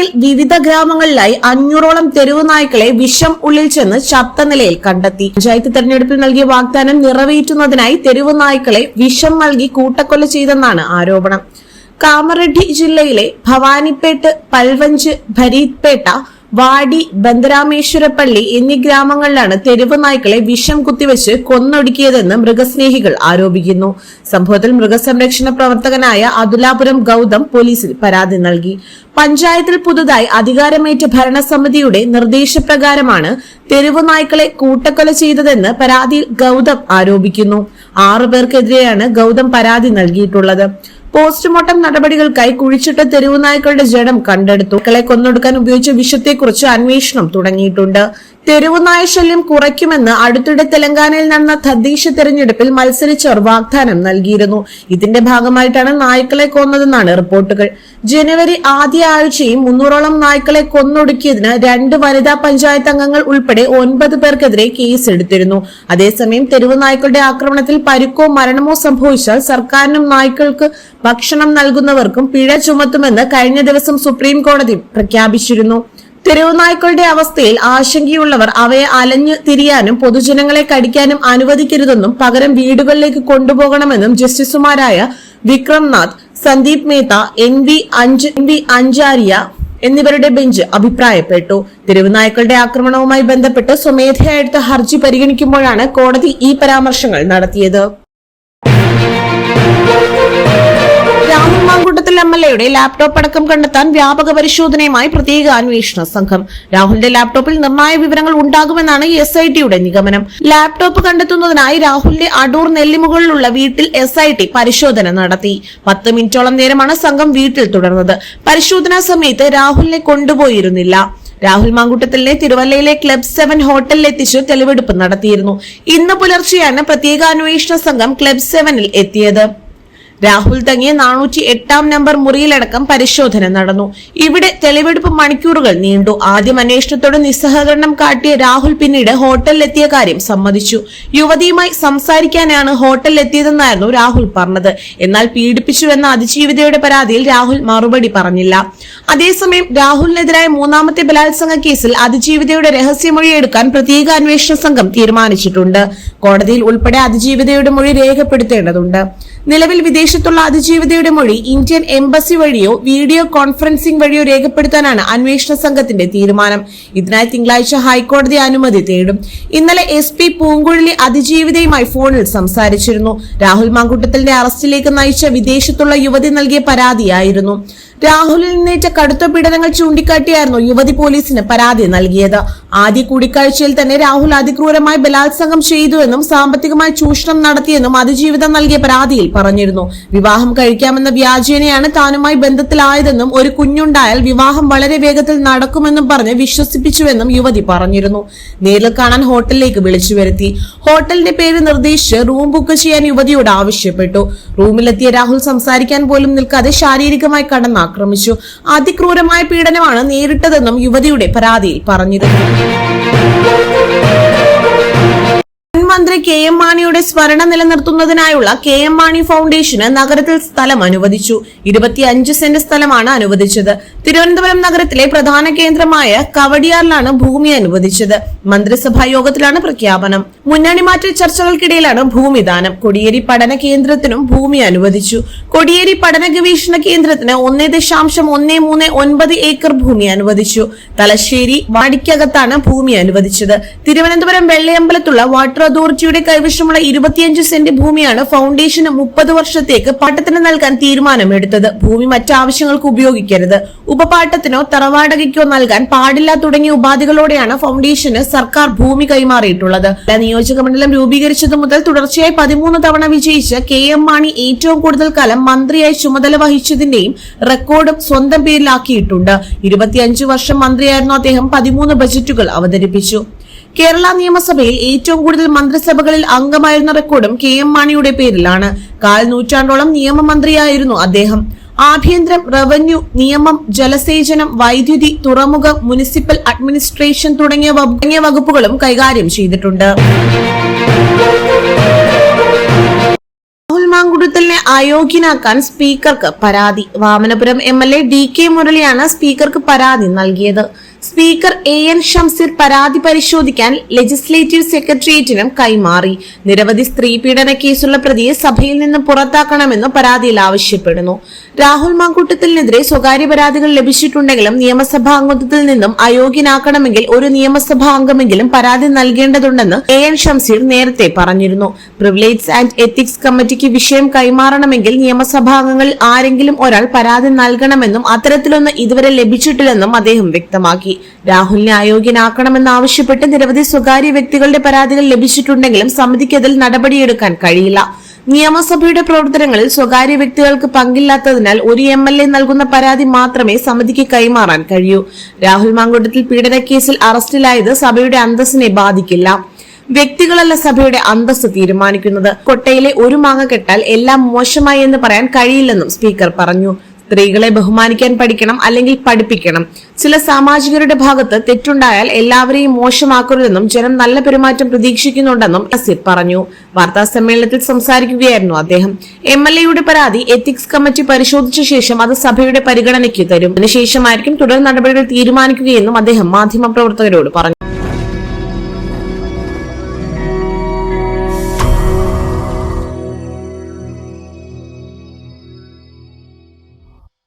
ജില്ലയിൽ വിവിധ ഗ്രാമങ്ങളിലായി 500ഓളം തെരുവു നായ്ക്കളെ വിഷം ഉള്ളിൽ ചെന്ന് ചത്ത നിലയിൽ കണ്ടെത്തി. പഞ്ചായത്ത് തെരഞ്ഞെടുപ്പിൽ നൽകിയ വാഗ്ദാനം നിറവേറ്റുന്നതിനായി തെരുവു നായ്ക്കളെ വിഷം നൽകി കൂട്ടക്കൊല ചെയ്തെന്നാണ് ആരോപണം. കാമറഡ്ഡി ജില്ലയിലെ ഭവാനിപ്പേട്ട്, പൽവഞ്ച്, ഭരീത്പേട്ട, വാടി, ബന്ദരാമേശ്വരപ്പള്ളി എന്നീ ഗ്രാമങ്ങളിലാണ് തെരുവ് നായ്ക്കളെ വിഷം കുത്തിവെച്ച് കൊന്നൊടുക്കിയതെന്ന് മൃഗസ്നേഹികൾ ആരോപിക്കുന്നു. സംഭവത്തിൽ മൃഗസംരക്ഷണ പ്രവർത്തകനായ അതുലാപുരം ഗൌതം പോലീസിൽ പരാതി നൽകി. പഞ്ചായത്തിൽ പുതുതായി അധികാരമേറ്റ ഭരണസമിതിയുടെ നിർദ്ദേശപ്രകാരമാണ് തെരുവു നായ്ക്കളെ കൂട്ടക്കൊല ചെയ്തതെന്ന് പരാതിയിൽ ഗൌതം ആരോപിക്കുന്നു. 6 പേർക്കെതിരെയാണ് ഗൌതം പരാതി നൽകിയിട്ടുള്ളത്. പോസ്റ്റ്മോർട്ടം നടപടികൾക്കായി കുഴിച്ചിട്ട തെരുവു നായ്ക്കളുടെ ജഡം കണ്ടെടുത്തു. നായ്ക്കളെ കൊന്നൊടുക്കാൻ ഉപയോഗിച്ച വിഷത്തെക്കുറിച്ച് അന്വേഷണം തുടങ്ങിയിട്ടുണ്ട്. തെരുവുനായ ശല്യം കുറയ്ക്കുമെന്ന് അടുത്തിടെ തെലങ്കാനയിൽ നടന്ന തദ്ദേശ തെരഞ്ഞെടുപ്പിൽ മത്സരിച്ചവർ വാഗ്ദാനം നൽകിയിരുന്നു. ഇതിന്റെ ഭാഗമായിട്ടാണ് നായ്ക്കളെ കൊന്നതെന്നാണ് റിപ്പോർട്ടുകൾ. ജനുവരി ആദ്യ ആഴ്ചയും 300ഓളം നായ്ക്കളെ കൊന്നൊടുക്കിയതിന് 2 വനിതാ പഞ്ചായത്ത് അംഗങ്ങൾ ഉൾപ്പെടെ 9 പേർക്കെതിരെ കേസെടുത്തിരുന്നു. അതേസമയം തെരുവു നായ്ക്കളുടെ ആക്രമണത്തിൽ പരിക്കോ മരണമോ സംഭവിച്ചാൽ സർക്കാരിനും നായ്ക്കൾക്ക് ഭക്ഷണം നൽകുന്നവർക്കും പിഴ ചുമത്തുമെന്ന് കഴിഞ്ഞ ദിവസം സുപ്രീം കോടതി പ്രഖ്യാപിച്ചിരുന്നു. തെരുവു നായ്ക്കളുടെ അവസ്ഥയിൽ ആശങ്കയുള്ളവർ അവയെ അലഞ്ഞു തിരിയാനും പൊതുജനങ്ങളെ കടിക്കാനും അനുവദിക്കരുതെന്നും പകരം വീടുകളിലേക്ക് കൊണ്ടുപോകണമെന്നും ജസ്റ്റിസുമാരായ വിക്രംനാഥ്, സന്ദീപ് മേത്ത, എൻ.വി. അഞ്ചാരിയ എന്നിവരുടെ ബെഞ്ച് അഭിപ്രായപ്പെട്ടു. തെരുവു നായ്ക്കളുടെ ആക്രമണവുമായി ബന്ധപ്പെട്ട് സ്വമേധയാ എടുത്ത ഹർജി പരിഗണിക്കുമ്പോഴാണ് കോടതി ഈ പരാമർശങ്ങൾ നടത്തിയത്. രാഹുൽ മാങ്കൂട്ടത്തിൽ എംഎൽഎയുടെ ലാപ്ടോപ്പ് അടക്കം കണ്ടെത്താൻ വ്യാപക പരിശോധനയുമായി പ്രത്യേക അന്വേഷണ സംഘം. രാഹുലിന്റെ ലാപ്ടോപ്പിൽ നിർണായക വിവരങ്ങൾ ഉണ്ടാകുമെന്നാണ് എസ്ഐടിയുടെ നിഗമനം. ലാപ്ടോപ്പ് കണ്ടെത്തുന്നതിനായി രാഹുലിന്റെ അടൂർ നെല്ലിമുകളിലുള്ള വീട്ടിൽ എസ്ഐടി പരിശോധന നടത്തി. 10 മിനിറ്റോളം നേരമാണ് സംഘം വീട്ടിൽ തുടർന്നത്. പരിശോധനാ സമയത്ത് രാഹുലിനെ കൊണ്ടുപോയിരുന്നില്ല. രാഹുൽ മാങ്കൂട്ടത്തിലിനെ തിരുവല്ലയിലെ ക്ലബ് 7 ഹോട്ടലിൽ എത്തിച്ച് തെളിവെടുപ്പ് നടത്തിയിരുന്നു. ഇന്ന് പുലർച്ചെയാണ് പ്രത്യേക അന്വേഷണ സംഘം ക്ലബ് 7-ൽ എത്തിയത്. രാഹുൽ തങ്ങിയ 408-ാം നമ്പർ മുറിയിലടക്കം പരിശോധന നടന്നു. ഇവിടെ തെളിവെടുപ്പ് മണിക്കൂറുകൾ നീണ്ടു. ആദ്യം അന്വേഷണത്തോട് നിസ്സഹകരണം കാട്ടിയ രാഹുൽ പിന്നീട് ഹോട്ടലിലെത്തിയ കാര്യം സമ്മതിച്ചു. യുവതിയുമായി സംസാരിക്കാനാണ് ഹോട്ടലിലെത്തിയതെന്നായിരുന്നു രാഹുൽ പറഞ്ഞത്. എന്നാൽ പീഡിപ്പിച്ചുവെന്ന അതിജീവിതയുടെ പരാതിയിൽ രാഹുൽ മറുപടി പറഞ്ഞില്ല. അതേസമയം രാഹുലിനെതിരായ 3ാമത്തെ ബലാത്സംഗ കേസിൽ അതിജീവിതയുടെ രഹസ്യമൊഴി എടുക്കാൻ പ്രത്യേക അന്വേഷണ സംഘം തീരുമാനിച്ചിട്ടുണ്ട്. കോടതിയിൽ ഉൾപ്പെടെ അതിജീവിതയുടെ മൊഴി രേഖപ്പെടുത്തേണ്ടതുണ്ട്. നിലവിൽ വിദേശത്തുള്ള അതിജീവിതയുടെ മൊഴി ഇന്ത്യൻ എംബസി വഴിയോ വീഡിയോ കോൺഫറൻസിംഗ് വഴിയോ രേഖപ്പെടുത്താനാണ് അന്വേഷണ സംഘത്തിന്റെ തീരുമാനം. ഇതിനായി തിങ്കളാഴ്ച ഹൈക്കോടതി അനുമതി തേടും. ഇന്നലെ SP പൂങ്കുഴലി അതിജീവിതയുമായി ഫോണിൽ സംസാരിച്ചിരുന്നു. രാഹുൽ മാങ്കൂട്ടത്തിന്റെ അറസ്റ്റിലേക്ക് നയിച്ച വിദേശത്തുള്ള യുവതി നൽകിയ പരാതിയായിരുന്നു. രാഹുലിൽ നിന്നേറ്റ കടുത്ത പീഡനങ്ങൾ ചൂണ്ടിക്കാട്ടിയായിരുന്നു യുവതി പോലീസിന് പരാതി നൽകിയത്. ആദ്യ കൂടിക്കാഴ്ചയിൽ തന്നെ രാഹുൽ അതിക്രൂരമായി ബലാത്സംഗം ചെയ്തുവെന്നും സാമ്പത്തികമായി ചൂഷണം നടത്തിയെന്നും അതിജീവിതം നൽകിയ പരാതിയിൽ പറഞ്ഞിരുന്നു. വിവാഹം കഴിക്കാമെന്ന വ്യാജേനയാണ് താനുമായി ബന്ധത്തിലായതെന്നും ഒരു കുഞ്ഞുണ്ടായാൽ വിവാഹം വളരെ വേഗത്തിൽ നടക്കുമെന്നും പറഞ്ഞ് വിശ്വസിപ്പിച്ചുവെന്നും യുവതി പറഞ്ഞിരുന്നു. നേരിൽ കാണാൻ ഹോട്ടലിലേക്ക് വിളിച്ചു വരുത്തി. ഹോട്ടലിന്റെ പേര് നിർദ്ദേശിച്ച് റൂം ബുക്ക് ചെയ്യാൻ യുവതിയോട് ആവശ്യപ്പെട്ടു. റൂമിലെത്തിയ രാഹുൽ സംസാരിക്കാൻ പോലും നിൽക്കാതെ ശാരീരികമായി ആക്രമിച്ചു. അതിക്രൂരമായ പീഡനമാണ് നേരിട്ടതെന്നും യുവതിയുടെ പരാതിയിൽ പറഞ്ഞിരുന്നു. മന്ത്രി KM മാണിയുടെ സ്മരണ നിലനിർത്തുന്നതിനായുള്ള KM മാണി ഫൗണ്ടേഷന് നഗരത്തിൽ സ്ഥലം അനുവദിച്ചു. 25 സെന്റ് സ്ഥലമാണ് അനുവദിച്ചത്. തിരുവനന്തപുരം നഗരത്തിലെ പ്രധാന കേന്ദ്രമായ കവടിയാറിലാണ് ഭൂമി അനുവദിച്ചത്. മന്ത്രിസഭാ യോഗത്തിലാണ് പ്രഖ്യാപനം. മുന്നണി മാറ്റ ചർച്ചകൾക്കിടയിലാണ് ഭൂമിദാനം. കൊടിയേരി പഠന കേന്ദ്രത്തിനും ഭൂമി അനുവദിച്ചു. കൊടിയേരി പഠന ഗവേഷണ കേന്ദ്രത്തിന് 1.139 ഏക്കർ ഭൂമി അനുവദിച്ചു. തലശ്ശേരി വാടിക്കകത്താണ് ഭൂമി അനുവദിച്ചത്. തിരുവനന്തപുരം വെള്ളയമ്പലത്തുള്ള വാട്ടർ അതോറിറ്റിയുടെ കൈവശമുള്ള 25 സെന്റ് ഭൂമിയാണ് ഫൗണ്ടേഷന് 30 വർഷത്തേക്ക് പാട്ടത്തിന് നൽകാൻ തീരുമാനമെടുത്തത്. ഭൂമി മറ്റാവശ്യങ്ങൾക്ക് ഉപയോഗിക്കരുത്, ഉപപാട്ടത്തിനോ തറവാടകയ്ക്കോ നൽകാൻ പാടില്ല തുടങ്ങിയ ഉപാധികളോടെയാണ് ഫൗണ്ടേഷന് സർക്കാർ ഭൂമി കൈമാറിയിട്ടുള്ളത്. നിയോജക മണ്ഡലം രൂപീകരിച്ചതു മുതൽ തുടർച്ചയായി 13 തവണ വിജയിച്ച KM മാണി ഏറ്റവും കൂടുതൽ കാലം മന്ത്രിയായി ചുമതല വഹിച്ചതിന്റെയും റെക്കോർഡും സ്വന്തം പേരിലാക്കിയിട്ടുണ്ട്. 25 വർഷം മന്ത്രിയായിരുന്നു അദ്ദേഹം. 13 ബജറ്റുകൾ അവതരിപ്പിച്ചു. കേരള നിയമസഭയിൽ ഏറ്റവും കൂടുതൽ മന്ത്രിസഭകളിൽ അംഗമായിരുന്ന റെക്കോർഡും KM മാണിയുടെ പേരിലാണ്. 1/4 നൂറ്റാണ്ടോളം നിയമമന്ത്രിയായിരുന്നു അദ്ദേഹം. ആഭ്യന്തരം, റവന്യൂ, നിയമം, ജലസേചനം, വൈദ്യുതി, തുറമുഖം, മുനിസിപ്പൽ അഡ്മിനിസ്ട്രേഷൻ തുടങ്ങിയ വകുപ്പുകളും കൈകാര്യം ചെയ്തിട്ടുണ്ട്. രാഹുൽ മാങ്കുട്ടത്തിലിനെ അയോഗ്യനാക്കാൻ സ്പീക്കർക്ക് പരാതി. വാമനപുരം MLA DK മുരളിയാണ് സ്പീക്കർക്ക് പരാതി നൽകിയത്. സ്പീക്കർ AN ഷംസീർ പരാതി പരിശോധിക്കാൻ ലെജിസ്ലേറ്റീവ് സെക്രട്ടേറിയറ്റിനും കൈമാറി. നിരവധി സ്ത്രീ പീഡന കേസുള്ള പ്രതിയെ സഭയിൽ നിന്ന് പുറത്താക്കണമെന്ന് പരാതിയിൽ ആവശ്യപ്പെടുന്നു. രാഹുൽ മാങ്കൂട്ടത്തിനെതിരെ സ്വകാര്യ പരാതികൾ ലഭിച്ചിട്ടുണ്ടെങ്കിലും നിയമസഭാ അംഗത്വത്തിൽ നിന്നും അയോഗ്യനാക്കണമെങ്കിൽ ഒരു നിയമസഭാ അംഗമെങ്കിലും പരാതി നൽകേണ്ടതുണ്ടെന്ന് AN ഷംസീർ നേരത്തെ പറഞ്ഞിരുന്നു. പ്രിവിലേജ് ആൻഡ് എത്തിക്സ് കമ്മിറ്റിക്ക് വിഷയം കൈമാറണമെങ്കിൽ നിയമസഭാ അംഗങ്ങളിൽ ആരെങ്കിലും ഒരാൾ പരാതി നൽകണമെന്നും അത്തരത്തിലൊന്ന് ഇതുവരെ ലഭിച്ചിട്ടില്ലെന്നും അദ്ദേഹം വ്യക്തമാക്കി. രാഹുലിനെ അയോഗ്യനാക്കണമെന്നാവശ്യപ്പെട്ട് നിരവധി സ്വകാര്യ വ്യക്തികളുടെ പരാതികൾ ലഭിച്ചിട്ടുണ്ടെങ്കിലും സമിതിക്ക് അതിൽ നടപടിയെടുക്കാൻ കഴിയില്ല. നിയമസഭയുടെ പ്രവർത്തനങ്ങളിൽ സ്വകാര്യ വ്യക്തികൾക്ക് പങ്കില്ലാത്തതിനാൽ ഒരു MLA നൽകുന്ന പരാതി മാത്രമേ സമിതിക്ക് കൈമാറാൻ കഴിയൂ. രാഹുൽ മാങ്കൂട്ടത്തിൽ പീഡനക്കേസിൽ അറസ്റ്റിലായത് സഭയുടെ അന്തസ്സിനെ ബാധിക്കില്ല. വ്യക്തികളല്ല സഭയുടെ അന്തസ്സ് തീരുമാനിക്കുന്നത്. കൊട്ടയിലെ ഒരു മാങ്ങ കെട്ടാൽ എല്ലാം മോശമായി എന്ന് പറയാൻ കഴിയില്ലെന്നും സ്പീക്കർ പറഞ്ഞു. സ്ത്രീകളെ ബഹുമാനിക്കാൻ പഠിക്കണം, അല്ലെങ്കിൽ പഠിപ്പിക്കണം. ചില സാമാജികരുടെ ഭാഗത്ത് തെറ്റുണ്ടായാൽ എല്ലാവരെയും മോശമാക്കരുതെന്നും ജനം നല്ല പെരുമാറ്റം പ്രതീക്ഷിക്കുന്നുണ്ടെന്നും നസീർ പറഞ്ഞു. വാർത്താ സമ്മേളനത്തിൽ സംസാരിക്കുകയായിരുന്നു അദ്ദേഹം. MLAയുടെ പരാതി എത്തിക്സ് കമ്മിറ്റി പരിശോധിച്ച ശേഷം അത് സഭയുടെ പരിഗണനയ്ക്ക് തരും. അതിനുശേഷമായിരിക്കും തുടർ നടപടികൾ തീരുമാനിക്കുകയെന്നും അദ്ദേഹം മാധ്യമപ്രവർത്തകരോട് പറഞ്ഞു.